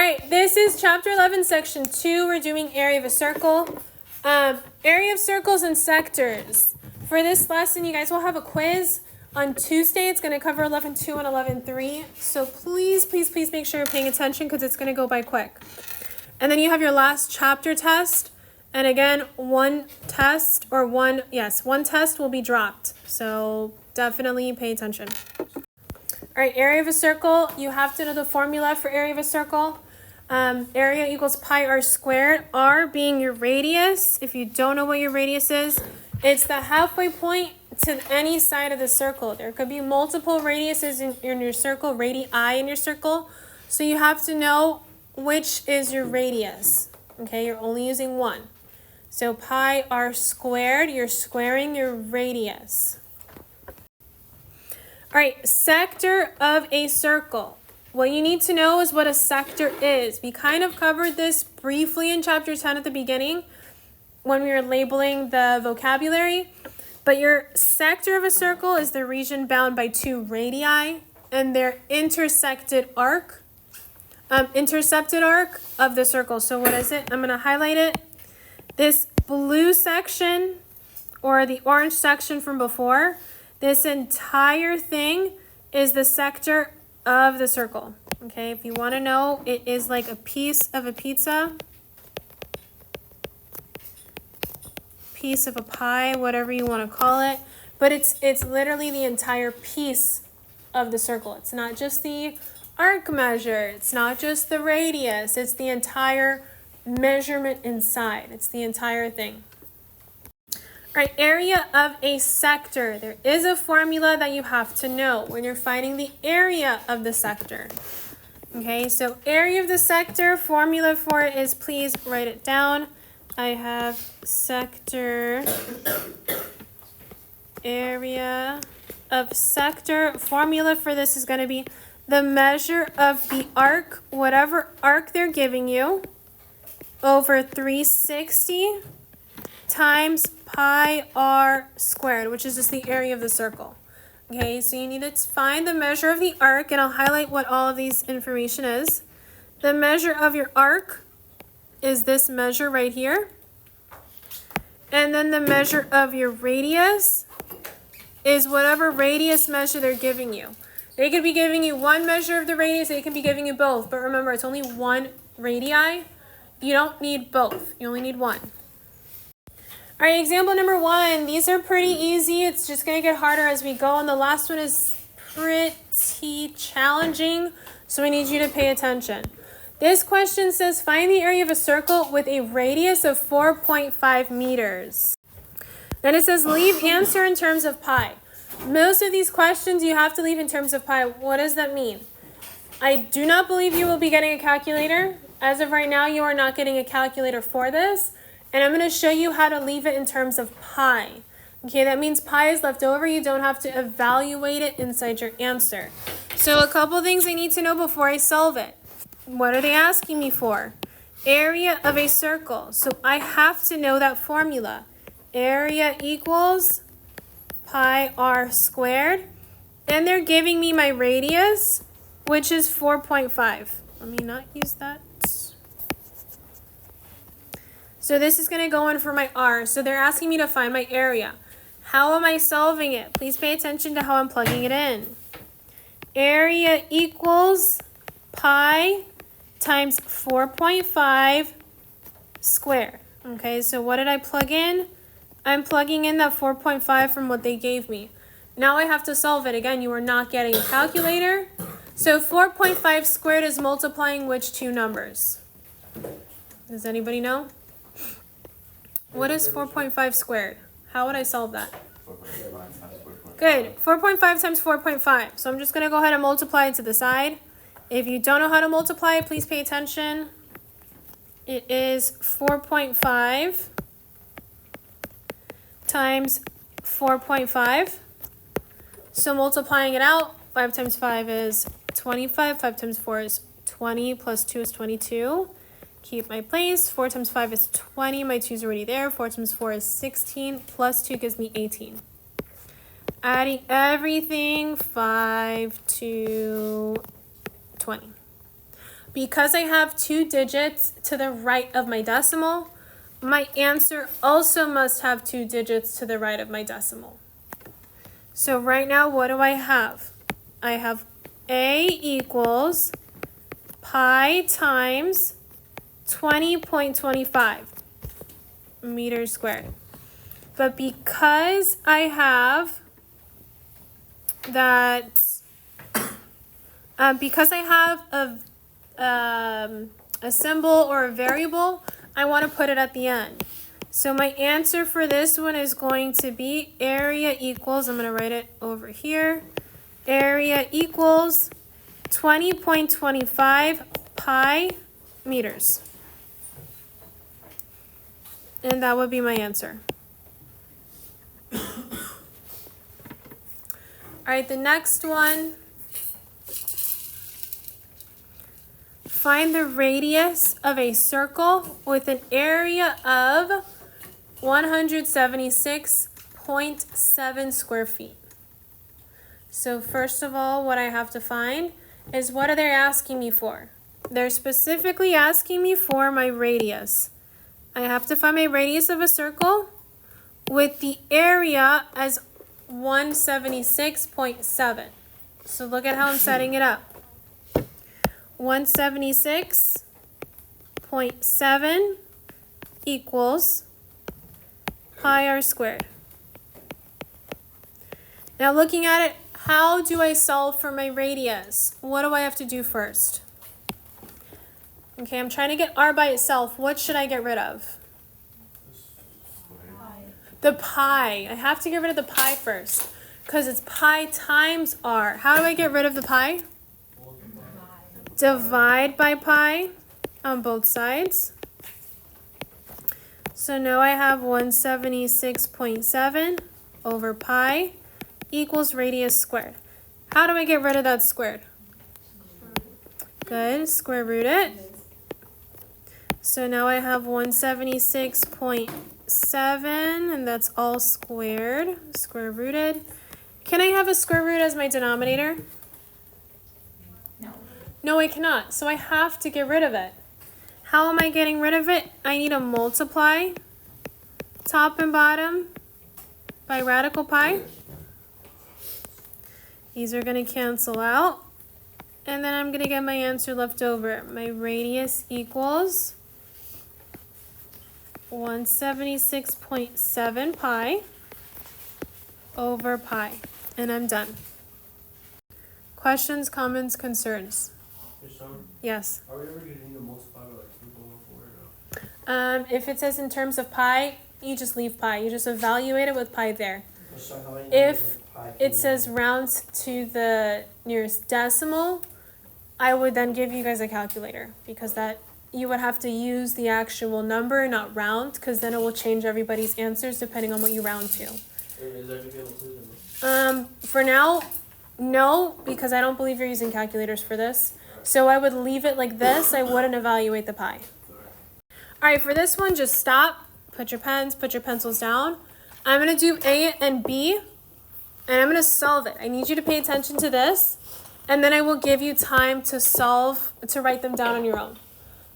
All right, this is chapter 11, section 2. We're doing area of a circle. Area of circles and sectors. For this lesson, you guys will have a quiz on Tuesday. It's going to cover 11.2 and 11.3. So please, please, please make sure you're paying attention because it's going to go by quick. And then you have your last chapter test. And again, one test will be dropped. So definitely pay attention. All right, area of a circle. You have to know the formula for area of a circle. Area equals pi r squared, r being your radius. If you don't know what your radius is, it's the halfway point to any side of the circle. There could be multiple radiuses in your circle, radii in your circle. So you have to know which is your radius. Okay, you're only using one. So pi r squared, you're squaring your radius. All right, sector of a circle. What you need to know is what a sector is. We kind of covered this briefly in chapter 10 at the beginning when we were labeling the vocabulary. But your sector of a circle is the region bound by two radii and their intercepted arc of the circle. So what is it? I'm going to highlight it. This blue section or the orange section from before, this entire thing is the sector of the circle. Okay, if you want to know, it is like a piece of a pizza, piece of a pie, whatever you want to call it, but it's literally the entire piece of the circle. It's not just the arc measure, it's not just the radius, it's the entire measurement inside. It's the entire thing. All right, area of a sector. There is a formula that you have to know when you're finding the area of the sector. Okay, so area of the sector, formula for it is, please write it down. I have sector, area of sector. Formula for this is going to be the measure of the arc, whatever arc they're giving you, over 360 times pi r squared, which is just the area of the circle. Okay, so you need to find the measure of the arc, and I'll highlight what all of these information is. The measure of your arc is this measure right here. And then the measure of your radius is whatever radius measure they're giving you. They could be giving you one measure of the radius, they can be giving you both, but remember, it's only one radii. You don't need both, you only need one. All right, example number 1. These are pretty easy. It's just going to get harder as we go. And the last one is pretty challenging, so we need you to pay attention. This question says, find the area of a circle with a radius of 4.5 meters. Then it says, leave answer in terms of pi. Most of these questions you have to leave in terms of pi. What does that mean? I do not believe you will be getting a calculator. As of right now, you are not getting a calculator for this. And I'm going to show you how to leave it in terms of pi. Okay, that means pi is left over. You don't have to evaluate it inside your answer. So a couple things I need to know before I solve it. What are they asking me for? Area of a circle. So I have to know that formula. Area equals pi r squared. And they're giving me my radius, which is 4.5. Let me not use that. So this is going to go in for my r. So they're asking me to find my area. How am I solving it? Please pay attention to how I'm plugging it in. Area equals pi times 4.5 squared. Okay, so what did I plug in? I'm plugging in that 4.5 from what they gave me. Now I have to solve it. Again, you are not getting a calculator. So 4.5 squared is multiplying which two numbers? Does anybody know? What is 4.5 squared? How would I solve that? Good. 4.5 times 4.5. So I'm just going to go ahead and multiply it to the side. If you don't know how to multiply, please pay attention. It is 4.5 times 4.5. So multiplying it out, 5 times 5 is 25. 5 times 4 is 20 plus 2 is 22. Keep my place. 4 times 5 is 20. My 2 is already there. 4 times 4 is 16. Plus 2 gives me 18. Adding everything, 5 to 20. Because I have 2 digits to the right of my decimal, my answer also must have 2 digits to the right of my decimal. So right now, what do I have? I have A equals pi times 20.25 meters squared. But because I have that, because I have a symbol or a variable, I want to put it at the end. So my answer for this one is going to be area equals, I'm going to write it over here, area equals 20.25 pi meters. And that would be my answer. All right, the next one. Find the radius of a circle with an area of 176.7 square feet. So first of all, what I have to find is what are they asking me for? They're specifically asking me for my radius. I have to find my radius of a circle with the area as 176.7. So look at how I'm setting it up. 176.7 equals pi r squared. Now looking at it, how do I solve for my radius? What do I have to do first? Okay, I'm trying to get r by itself. What should I get rid of? The pi. I have to get rid of the pi first because it's pi times r. How do I get rid of the pi? Divide by pi on both sides. So now I have 176.7 over pi equals radius squared. How do I get rid of that squared? Good, square root it. So now I have 176.7, and that's all squared, square rooted. Can I have a square root as my denominator? No, I cannot. So I have to get rid of it. How am I getting rid of it? I need to multiply top and bottom by radical pi. These are going to cancel out. And then I'm going to get my answer left over. My radius equals 176.7 pi over pi. And I'm done. Questions, comments, concerns? Yes. Are we ever going to need to multiply by like 2.4 or no? If it says in terms of pi, you just leave pi. You just evaluate it with pi there. If it says rounds to the nearest decimal, I would then give you guys a calculator because that you would have to use the actual number, not round, because then it will change everybody's answers depending on what you round to. Is that included? For now, no, because I don't believe you're using calculators for this. So I would leave it like this. I wouldn't evaluate the pi. All right, for this one, just stop. Put your pens, put your pencils down. I'm going to do A and B, and I'm going to solve it. I need you to pay attention to this, and then I will give you time to solve, to write them down on your own.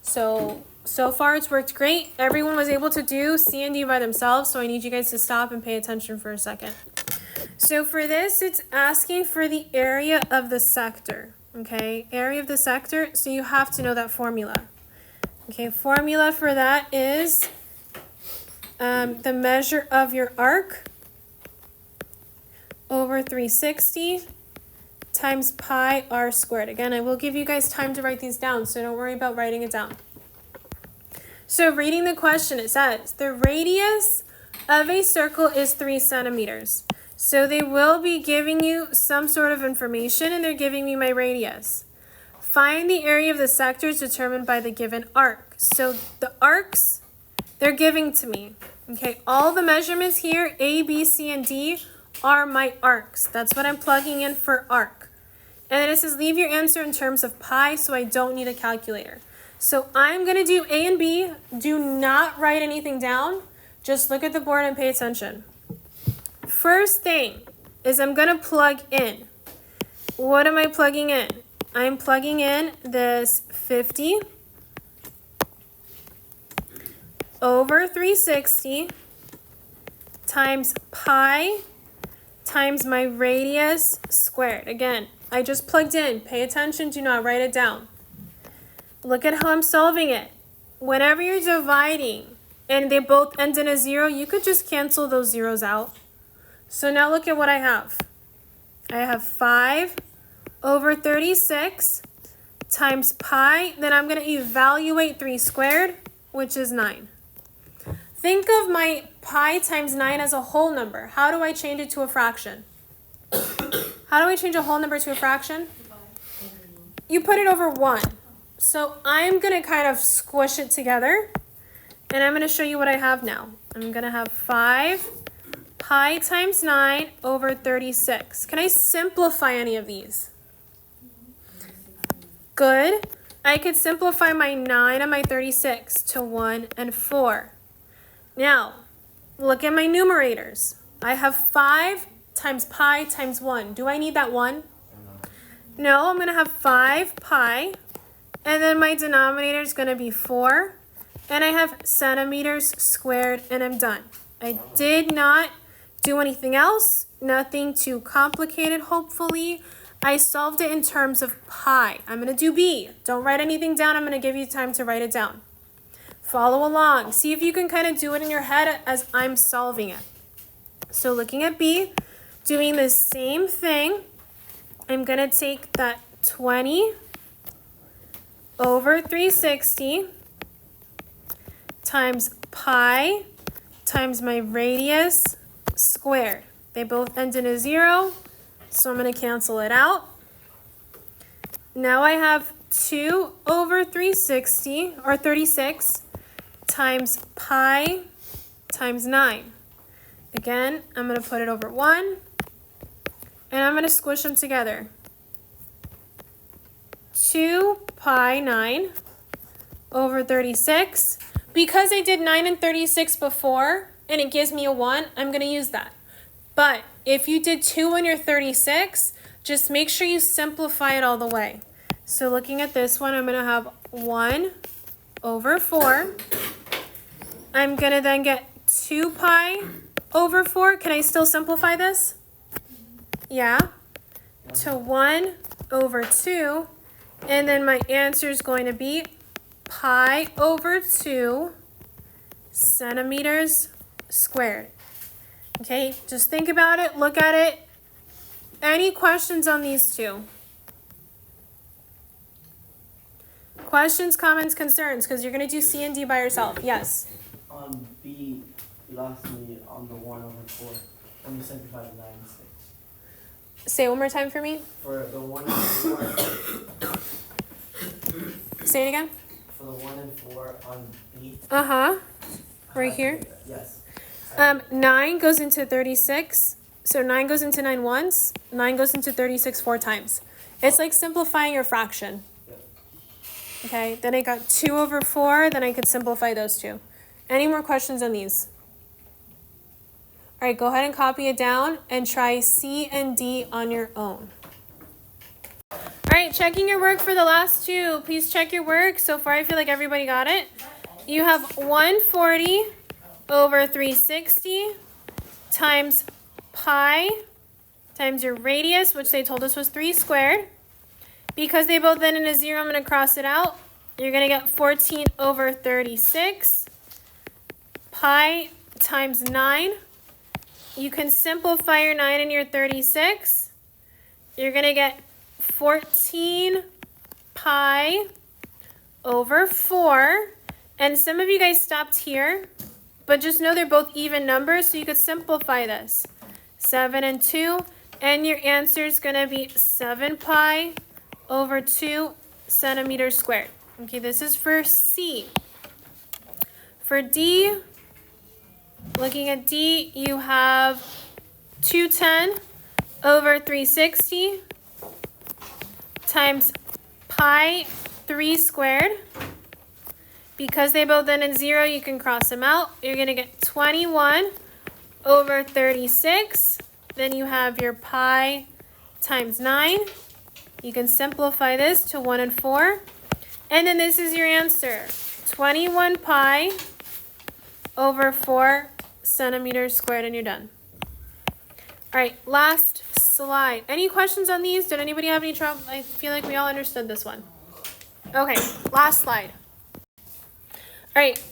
So far it's worked great. Everyone was able to do C and D by themselves, so I need you guys to stop and pay attention for a second. So for this, it's asking for the area of the sector. Okay, area of the sector, so you have to know that formula. Okay, formula for that is the measure of your arc over 360 times pi r squared. Again, I will give you guys time to write these down, so don't worry about writing it down. So reading the question, it says, the radius of a circle is 3 centimeters. So they will be giving you some sort of information, and they're giving me my radius. Find the area of the sectors determined by the given arc. So the arcs, they're giving to me. Okay, all the measurements here, A, B, C, and D, are my arcs. That's what I'm plugging in for arc. And then it says leave your answer in terms of pi, so I don't need a calculator. So I'm going to do A and B. Do not write anything down. Just look at the board and pay attention. First thing is I'm going to plug in. What am I plugging in? I'm plugging in this 50 over 360 times pi times my radius squared. Again, I just plugged in. Pay attention, do not write it down. Look at how I'm solving it. Whenever you're dividing and they both end in a 0, you could just cancel those zeros out. So now look at what I have. I have 5 over 36 times pi. Then I'm going to evaluate 3 squared, which is 9. Think of my pi times 9 as a whole number. How do I change it to a fraction? How do I change a whole number to a fraction? You put it over 1. So I'm going to kind of squish it together. And I'm going to show you what I have now. I'm going to have 5 pi times 9 over 36. Can I simplify any of these? Good. I could simplify my 9 and my 36 to 1 and 4. Now, look at my numerators. I have 5 times pi times 1. Do I need that 1? No, I'm going to have 5 pi. And then my denominator is going to be 4. And I have centimeters squared, and I'm done. I did not do anything else. Nothing too complicated, hopefully. I solved it in terms of pi. I'm going to do B. Don't write anything down. I'm going to give you time to write it down. Follow along. See if you can kind of do it in your head as I'm solving it. So looking at B, doing the same thing, I'm going to take that 20 over 360 times pi times my radius squared. They both end in a 0, so I'm going to cancel it out. Now I have 2 over 360, or 36, times pi times 9. Again, I'm going to put it over 1, and I'm going to squish them together. 2 pi 9 over 36. Because I did 9 and 36 before, and it gives me a 1, I'm going to use that. But if you did 2 and you're 36, just make sure you simplify it all the way. So looking at this one, I'm going to have 1 over 4. I'm going to then get 2 pi over 4. Can I still simplify this? Yeah. To 1 over 2. And then my answer is going to be pi over 2 centimeters squared. Okay, just think about it, look at it. Any questions on these two? Questions, comments, concerns, because you're going to do C and D by yourself. Yes? On B, you lost me on the 1 over 4 when you simplified the 9 and 6. Say it one more time for me. For the 1 and 4. Say it again. For the 1 and 4 on B. Uh-huh. Right here. Yes. 9 goes into 36. So 9 goes into 9 once. 9 goes into 36 4 times. It's like simplifying your fraction. Yep. Okay, then I got 2 over 4. Then I could simplify those two. Any more questions on these? All right, go ahead and copy it down and try C and D on your own. All right, checking your work for the last two. Please check your work. So far, I feel like everybody got it. You have 140 over 360 times pi times your radius, which they told us was 3 squared. Because they both end in a 0, I'm going to cross it out. You're going to get 14 over 36 pi times 9. You can simplify your 9 and your 36. You're going to get 14 pi over 4. And some of you guys stopped here, but just know they're both even numbers, so you could simplify this. 7 and 2, and your answer is going to be 7 pi over 2 centimeters squared. Okay, this is for C. For D, looking at D, you have 210 over 360 times pi 3 squared. Because they both end in 0, you can cross them out. You're going to get 21 over 36. Then you have your pi times 9. You can simplify this to 1 and 4. And then this is your answer. 21 pi over 4 centimeters squared, and you're done. All right, last slide. Any questions on these? Did anybody have any trouble? I feel like we all understood this one. Okay, last slide. All right,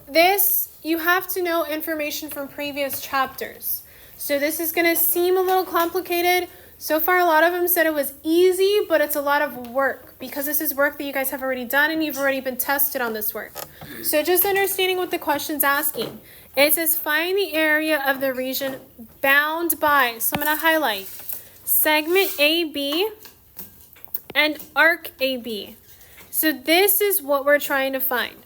this, you have to know information from previous chapters. So this is going to seem a little complicated. So far, a lot of them said it was easy, but it's a lot of work because this is work that you guys have already done and you've already been tested on this work. So just understanding what the question's asking. It says find the area of the region bound by, so I'm going to highlight segment AB and arc AB. So this is what we're trying to find.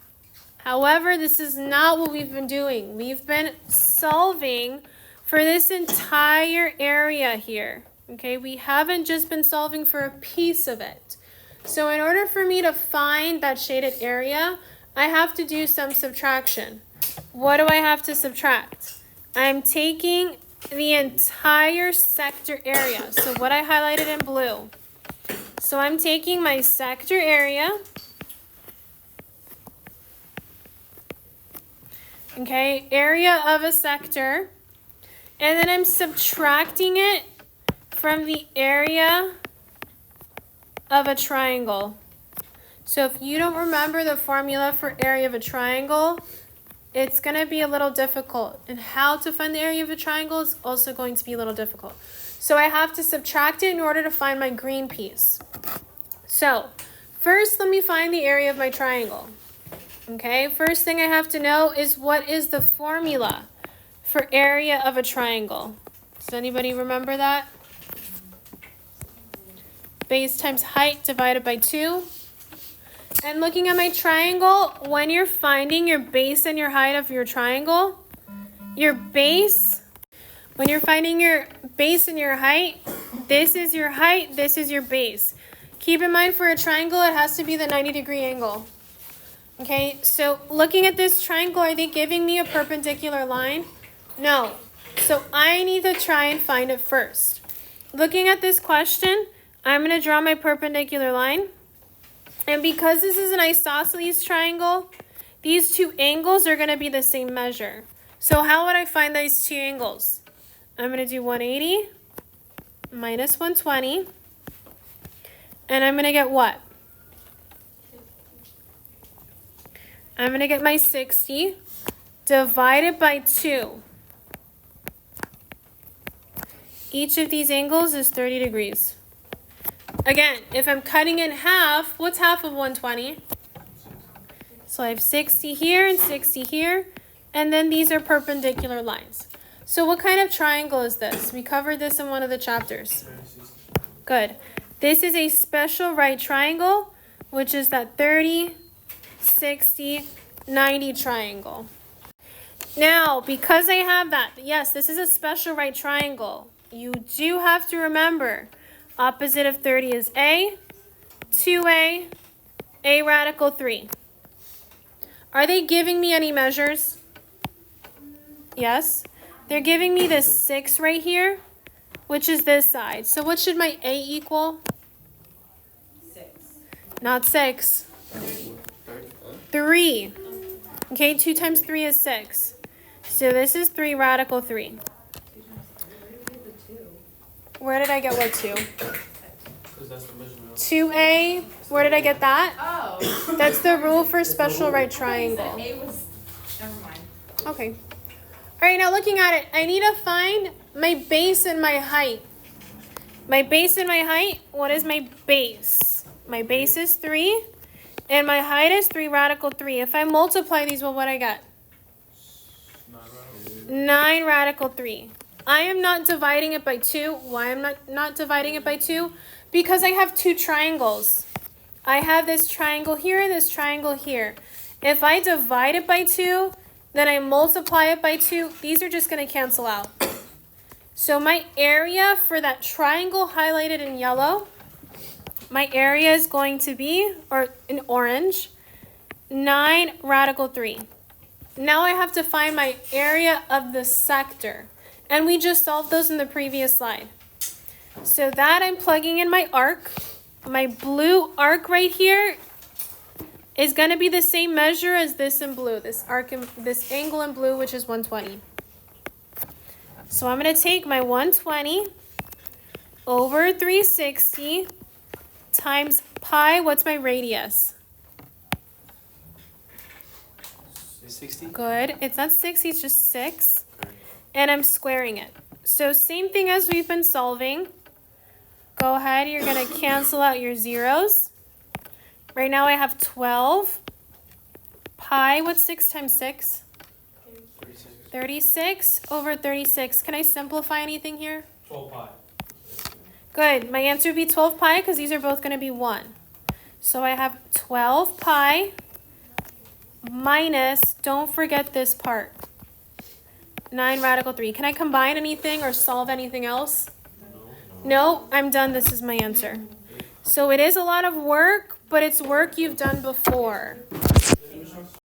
However, this is not what we've been doing. We've been solving for this entire area here. Okay, we haven't just been solving for a piece of it. So in order for me to find that shaded area, I have to do some subtraction. What do I have to subtract? I'm taking the entire sector area. So what I highlighted in blue. So I'm taking my sector area. Okay, area of a sector. And then I'm subtracting it from the area of a triangle. So if you don't remember the formula for area of a triangle, it's going to be a little difficult. And how to find the area of a triangle is also going to be a little difficult. So I have to subtract it in order to find my green piece. So first, let me find the area of my triangle. Okay, first thing I have to know is what is the formula for area of a triangle. Does anybody remember that? Base times height divided by 2. And looking at my triangle, when you're finding your base and your height of your triangle, your base, when you're finding your base and your height, this is your height, this is your base. Keep in mind for a triangle, it has to be the 90-degree angle. Okay, so looking at this triangle, are they giving me a perpendicular line? No. So I need to try and find it first. Looking at this question, I'm going to draw my perpendicular line. And because this is an isosceles triangle, these two angles are going to be the same measure. So how would I find these two angles? I'm going to do 180 minus 120. And I'm going to get what? I'm going to get my 60 divided by 2. Each of these angles is 30 degrees. Again, if I'm cutting in half, what's half of 120? So I have 60 here and 60 here, and then these are perpendicular lines. So what kind of triangle is this? We covered this in one of the chapters. Good. This is a special right triangle, which is that 30, 60, 90 triangle. Now, because I have that, yes, this is a special right triangle. You do have to remember, opposite of 30 is A, 2A, A radical 3. Are they giving me any measures? Yes. They're giving me this 6 right here, which is this side. So what should my A equal? 6. Not 6. 3. Okay, 2 times 3 is 6. So this is 3 radical 3. Where did I get what 2? Because that's the measurement. 2A, where did I get that? Oh. That's the rule for special right triangle. A was, never mind. Okay. All right, now looking at it, I need to find my base and my height. My base and my height, what is my base? My base is 3, and my height is 3 radical 3. If I multiply these, well, what I got? 9 radical 3. I am not dividing it by 2. Why am I not dividing it by 2? Because I have two triangles. I have this triangle here and this triangle here. If I divide it by 2, then I multiply it by 2, these are just going to cancel out. So my area for that triangle highlighted in yellow, my area is going to be, or in orange, 9 radical 3. Now I have to find my area of the sector. And we just solved those in the previous slide. So that I'm plugging in my arc. my blue arc right here is going to be the same measure as this in blue, this angle in blue, which is 120. So I'm going to take my 120 over 360 times pi. What's my radius? 60? Good. It's not 60, it's just 6. And I'm squaring it. So same thing as we've been solving. Go ahead, you're going to cancel out your zeros. Right now I have 12 pi. What's 6 times 6? 36. 36 over 36. Can I simplify anything here? 12 pi. Good. My answer would be 12 pi because these are both going to be 1. So I have 12 pi minus, don't forget this part, 9 radical 3. Can I combine anything or solve anything else? No, I'm done. This is my answer. So it is a lot of work, but it's work you've done before.